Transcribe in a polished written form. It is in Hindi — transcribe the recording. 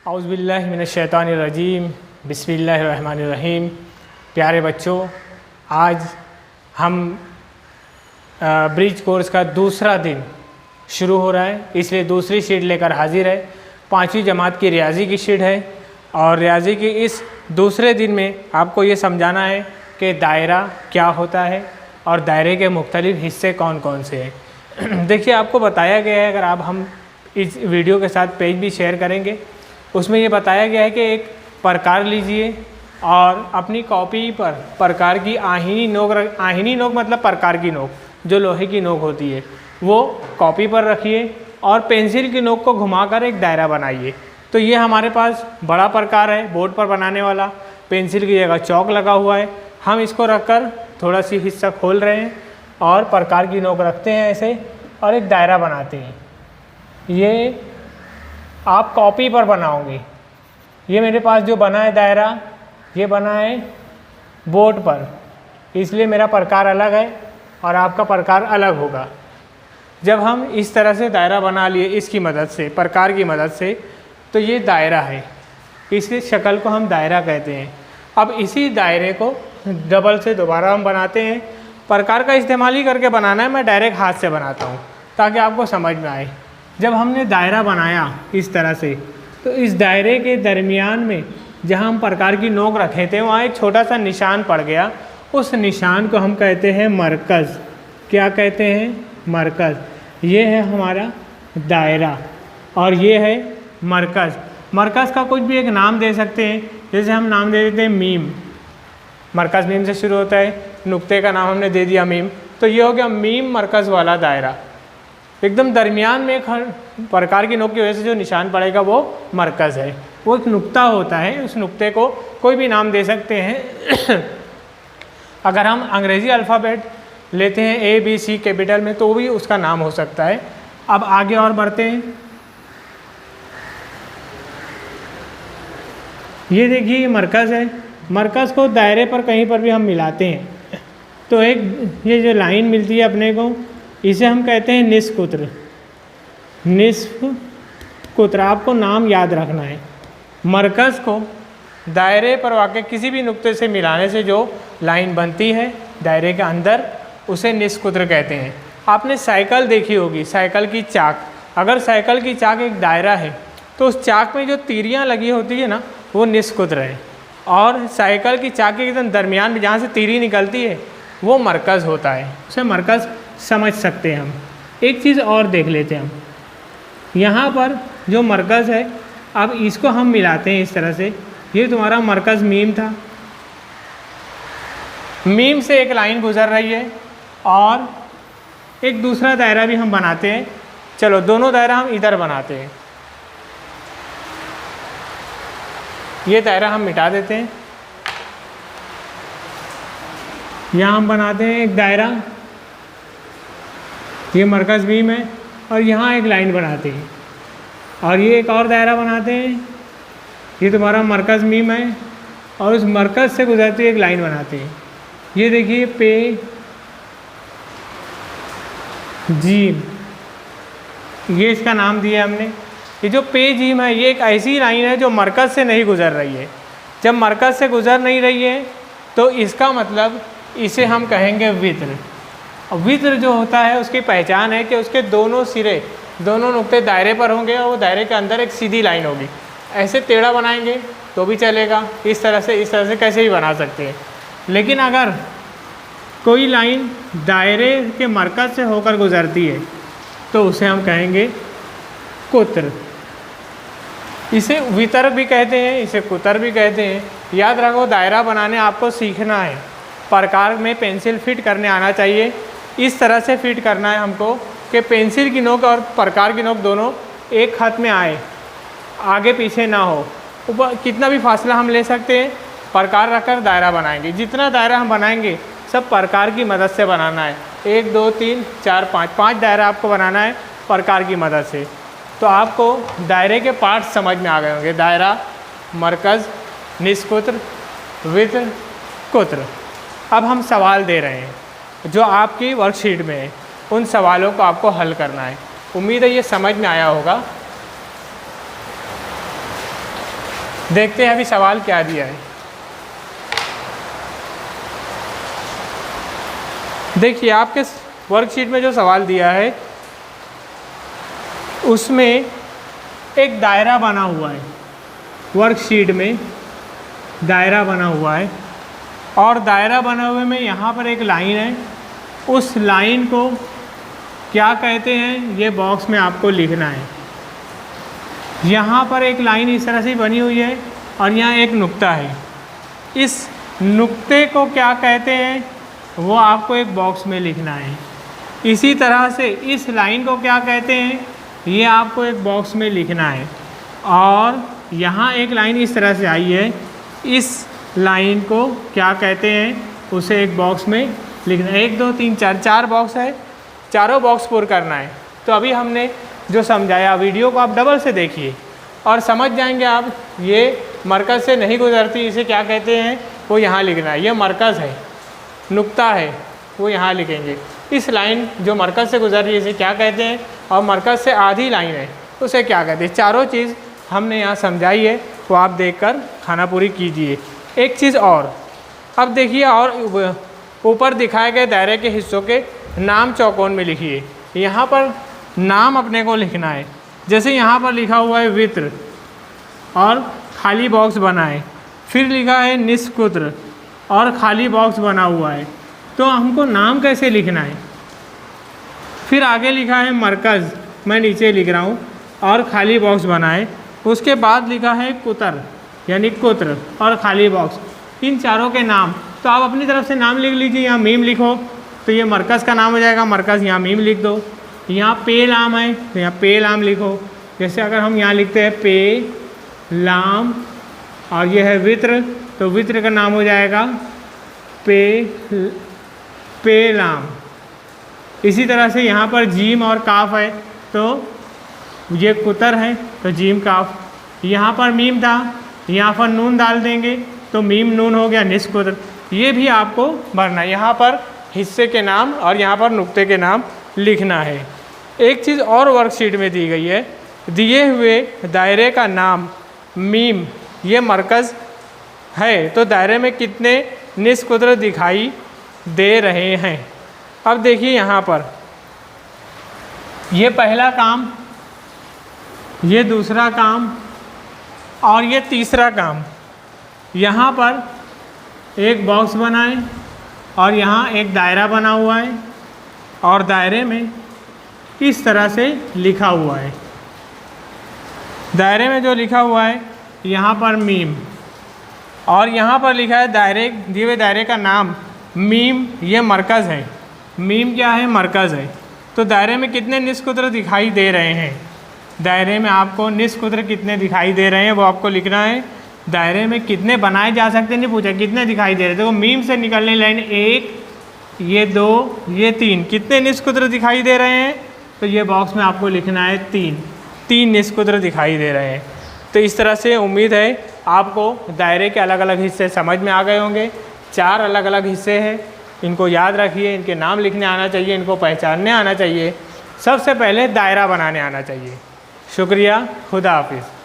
औज़ुबिल्लाहि मिनश्शैतानिर्रजीम बिस्मिल्लाहिर्रहमानिर्रहीम। प्यारे बच्चों, आज हम ब्रिज कोर्स का दूसरा दिन शुरू हो रहा है, इसलिए दूसरी शीट लेकर हाजिर है। 5वीं जमात की रियाजी की शीट है और रियाजी की इस दूसरे दिन में आपको ये समझाना है कि दायरा क्या होता है और दायरे के मुख्तलिफ हिस्से कौन कौन से हैं। देखिए, आपको बताया गया है, अगर आप हम इस वीडियो के साथ पेज भी शेयर करेंगे, उसमें ये बताया गया है कि एक प्रकार लीजिए और अपनी कॉपी पर प्रकार की आहिनी नोक मतलब प्रकार की नोक, जो लोहे की नोक होती है, वो कॉपी पर रखिए और पेंसिल की नोक को घुमाकर एक दायरा बनाइए। तो ये हमारे पास बड़ा प्रकार है बोर्ड पर बनाने वाला, पेंसिल की जगह चौक लगा हुआ है। हम इसको रखकर थोड़ा सी हिस्सा खोल रहे हैं और प्रकार की नोक रखते हैं ऐसे और एक दायरा बनाते हैं। ये आप कॉपी पर बनाओगे। ये मेरे पास जो बना है दायरा, ये बना है बोर्ड पर, इसलिए मेरा प्रकार अलग है और आपका प्रकार अलग होगा। जब हम इस तरह से दायरा बना लिए इसकी मदद से, प्रकार की मदद से, तो ये दायरा है। इसकी शक्ल को हम दायरा कहते हैं। अब इसी दायरे को डबल से दोबारा हम बनाते हैं। प्रकार का इस्तेमाल ही करके बनाना है, मैं डायरेक्ट हाथ से बनाता हूँ ताकि आपको समझ में आए। जब हमने दायरा बनाया इस तरह से, तो इस दायरे के दरमियान में जहाँ हम प्रकार की नोक रखे थे, वहाँ एक छोटा सा निशान पड़ गया। उस निशान को हम कहते हैं मरकज़। क्या कहते हैं? मरकज़। ये है हमारा दायरा और ये है मरकज़। मरकज़ का कुछ भी एक नाम दे सकते हैं, जैसे हम नाम दे देते हैं मीम। मरकज़ मीम से शुरू होता है, नुक्ते का नाम हमने दे दिया मीम, तो ये हो गया मीम मरकज़ वाला दायरा। एकदम दरमियान में एक प्रकार की नोक की वजह से जो निशान पड़ेगा वो मरकज़ है। वो एक नुक्ता होता है, उस नुक्ते को कोई भी नाम दे सकते हैं। अगर हम अंग्रेज़ी अल्फ़ाबेट लेते हैं ABC कैपिटल में, तो भी उसका नाम हो सकता है। अब आगे और बढ़ते हैं। ये देखिए, ये मरकज़ है। मरकज़ को दायरे पर कहीं पर भी हम मिलाते हैं तो एक ये जो लाइन मिलती है अपने को, इसे हम कहते हैं निस्फ कुत्र। निस्फ कुत्र, आपको नाम याद रखना है। मरकज़ को दायरे पर वाक़ई किसी भी नुक्ते से मिलाने से जो लाइन बनती है दायरे के अंदर, उसे निस्फ कुत्र कहते हैं। आपने साइकिल देखी होगी, साइकिल की चाक। अगर साइकिल की चाक एक दायरा है तो उस चाक में जो तीरियाँ लगी होती है ना, वो निस्फ कुत्र है। और साइकिल की चाक के एकदम दरमियान में जहाँ से तीरी निकलती है, वो मरकज़ होता है। उसे मरकज़ समझ सकते हैं हम। एक चीज़ और देख लेते हैं हम। यहाँ पर जो मरकज़ है, अब इसको हम मिलाते हैं इस तरह से। ये तुम्हारा मरकज़ मीम था, मीम से एक लाइन गुजर रही है और एक दूसरा दायरा भी हम बनाते हैं। चलो, दोनों दायरा हम इधर बनाते हैं। ये दायरा हम मिटा देते हैं। यहाँ हम बनाते हैं एक दायरा, ये मरकज़ मीम है, और यहाँ एक लाइन बनाते हैं और ये एक और दायरा बनाते हैं। ये तुम्हारा मरकज़ मीम है और उस मरकज़ से गुजरती एक लाइन बनाते हैं। ये देखिए, पे जीम, ये इसका नाम दिया हमने। ये जो पे जीम है, ये एक ऐसी लाइन है जो मरकज़ से नहीं गुजर रही है। जब मरकज़ से गुजर नहीं रही है तो इसका मतलब इसे हम कहेंगे वित्र। वित्र जो होता है, उसकी पहचान है कि उसके दोनों सिरे, दोनों नुक्ते दायरे पर होंगे और वो दायरे के अंदर एक सीधी लाइन होगी। ऐसे टेढ़ा बनाएंगे तो भी चलेगा, इस तरह से कैसे भी बना सकते हैं। लेकिन अगर कोई लाइन दायरे के मरकज़ से होकर गुजरती है तो उसे हम कहेंगे कुत्र। इसे वितर भी कहते हैं, इसे कुतर भी कहते हैं। याद रखो, दायरा बनाने आपको सीखना है। प्रकार में पेंसिल फिट करने आना चाहिए। इस तरह से फिट करना है हमको कि पेंसिल की नोक और प्रकार की नोक दोनों एक हाथ में आए, आगे पीछे ना हो। ऊपर कितना भी फासला हम ले सकते हैं, प्रकार रखकर दायरा बनाएंगे। जितना दायरा हम बनाएंगे सब प्रकार की मदद से बनाना है। 1 2 3 4 5 दायरा आपको बनाना है प्रकार की मदद से। तो आपको दायरे के पार्ट्स समझ में आ गए होंगे। दायरा, मरकज़, निस्फ कुत्र, वित्र, कुत्र। अब हम सवाल दे रहे हैं जो आपकी वर्कशीट में है, उन सवालों को आपको हल करना है। उम्मीद है ये समझ में आया होगा। देखते हैं अभी सवाल क्या दिया है। देखिए आपके वर्कशीट में जो सवाल दिया है उसमें एक दायरा बना हुआ है, वर्कशीट में दायरा बना हुआ है और दायरा बना हुए में यहाँ पर एक लाइन है। उस लाइन को क्या कहते हैं ये बॉक्स में आपको लिखना है। यहाँ पर एक लाइन इस तरह से बनी हुई है और यहाँ एक नुक्ता है। इस नुक्ते को क्या कहते हैं वो आपको एक बॉक्स में लिखना है। इसी तरह से इस लाइन को क्या कहते हैं ये आपको एक बॉक्स में लिखना है। और यहाँ एक लाइन इस तरह से आई है, इस लाइन को क्या कहते हैं उसे एक बॉक्स में लिखना है। 1 2 3 4 4 बॉक्स है, चारों बॉक्स पूरा करना है। तो अभी हमने जो समझाया वीडियो को आप डबल से देखिए और समझ जाएंगे आप। ये मरकज़ से नहीं गुजरती, इसे क्या कहते हैं वो यहाँ लिखना है। ये मरकज़ है, नुक्ता है, वो यहाँ लिखेंगे। इस लाइन जो मरकज़ से गुजर रही है इसे क्या कहते हैं, और मरकज़ से आधी लाइन है उसे क्या कहते हैं। चारों चीज़ हमने यहाँ समझाई है, तो आप देखकर खाना पूरी कीजिए। एक चीज़ और, अब देखिए और ऊपर दिखाए गए दायरे के हिस्सों के नाम चौकोन में लिखिए। यहाँ पर नाम अपने को लिखना है। जैसे यहाँ पर लिखा हुआ है वित्र और खाली बॉक्स बना है, फिर लिखा है निष्कुत्र और खाली बॉक्स बना हुआ है। तो हमको नाम कैसे लिखना है। फिर आगे लिखा है मरकज़, मैं नीचे लिख रहा हूँ, और खाली बॉक्स बना है। उसके बाद लिखा है कुतर यानी कुत्र और खाली बॉक्स, इन चारों के नाम। तो आप अपनी तरफ से नाम लिख लीजिए। यहाँ मीम लिखो तो ये मरकज़ का नाम हो जाएगा, मरकज़, यहाँ मीम लिख दो। यहाँ पे लाम है तो यहाँ पे लाम लिखो। जैसे अगर हम यहाँ लिखते हैं पे लाम और ये है वित्र, तो वित्र का नाम हो जाएगा पे लाम। इसी तरह से यहाँ पर जीम और काफ है तो ये कुतर है तो जीम काफ। यहाँ पर मीम था, यहाँ पर नून डाल देंगे तो मीम नून हो गया निष्कुत्र। ये भी आपको भरना है। यहाँ पर हिस्से के नाम और यहाँ पर नुक्ते के नाम लिखना है। एक चीज़ और वर्कशीट में दी गई है, दिए हुए दायरे का नाम मीम ये मरकज़ है तो दायरे में कितने निष्कुत्र दिखाई दे रहे हैं। अब देखिए यहाँ पर ये पहला काम, ये दूसरा काम और ये तीसरा काम। यहाँ पर एक बॉक्स बना है और यहाँ एक दायरा बना हुआ है और दायरे में इस तरह से लिखा हुआ है। दायरे में जो लिखा हुआ है यहाँ पर मीम और यहाँ पर लिखा है दायरे, दिए हुए दायरे का नाम मीम ये मरकज़ है। मीम क्या है, मरकज़ है। तो दायरे में कितने निष्कुत्र दिखाई दे रहे हैं। दायरे में आपको निष्कुत्र कितने दिखाई दे रहे हैं वो आपको लिखना है। दायरे में कितने बनाए जा सकते हैं नहीं पूछा, कितने दिखाई दे रहे हैं। देखो मीम से निकलने लाइन 1, ये 2, ये 3, कितने निष्कुत्र दिखाई दे रहे हैं तो ये बॉक्स में आपको लिखना है 3 निष्कुत्र दिखाई दे रहे हैं। तो इस तरह से उम्मीद है आपको दायरे के अलग अलग हिस्से समझ में आ गए होंगे। 4 अलग अलग हिस्से हैं, इनको याद रखिए, इनके नाम लिखने आना चाहिए, इनको पहचानने आना चाहिए। सबसे पहले दायरा बनाने आना चाहिए। शुक्रिया, खुदा हाफिज़।